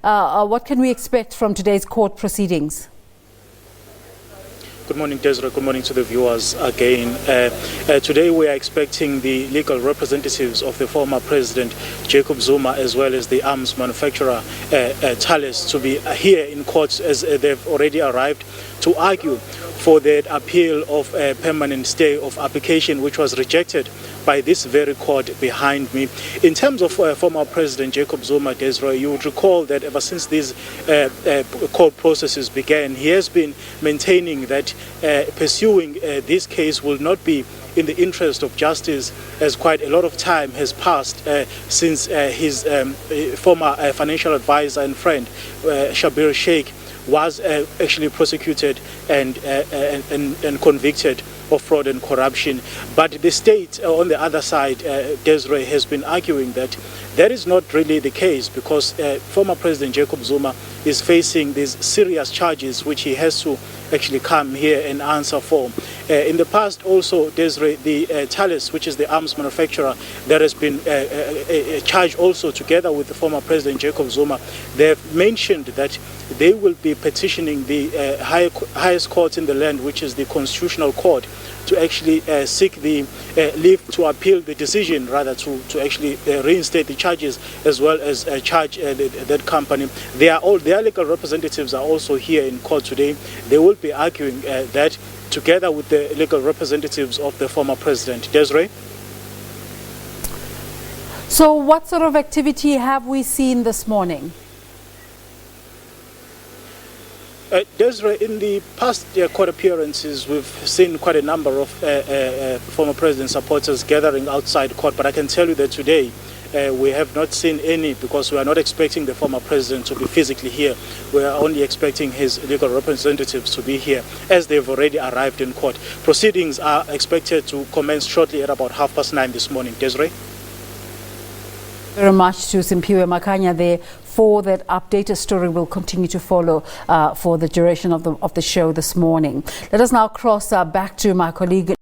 what can we expect from today's court proceedings? Good morning, Desiree. Good morning to the viewers again. Today we are expecting the legal representatives of the former President Jacob Zuma, as well as the arms manufacturer Thales, to be here in court, as they've already arrived, to argue for the appeal of a permanent stay of application, which was rejected by this very court behind me. In terms of former President Jacob Zuma, Desiree, you would recall that ever since these court processes began, he has been maintaining that pursuing this case will not be in the interest of justice, as quite a lot of time has passed since his former financial advisor and friend, Shabir Sheikh, was actually prosecuted and convicted of fraud and corruption. But the state, on the other side, Desiree, has been arguing that that is not really the case, because former President Jacob Zuma is facing these serious charges which he has to actually come here and answer for. In the past also, Desiree, the Thales, which is the arms manufacturer, that has been charged also together with the former President Jacob Zuma. They have mentioned that they will be petitioning the highest court in the land, which is the Constitutional Court, to actually seek the leave to appeal the decision, rather to actually reinstate the charges, as well as charge that company. Their legal representatives are also here in court today. They will be arguing that together with the legal representatives of the former president. Desiree? So what sort of activity have we seen this morning? Desiree, in the past court appearances, we've seen quite a number of former president supporters gathering outside court, but I can tell you that today we have not seen any, because we are not expecting the former president to be physically here. We are only expecting his legal representatives to be here, as they've already arrived in court. Proceedings are expected to commence shortly at about 9:30 this morning. Desiree? Very much to Simphiwe Makhanya there for that update. A story will continue to follow for the duration of the show this morning. Let us now cross back to my colleague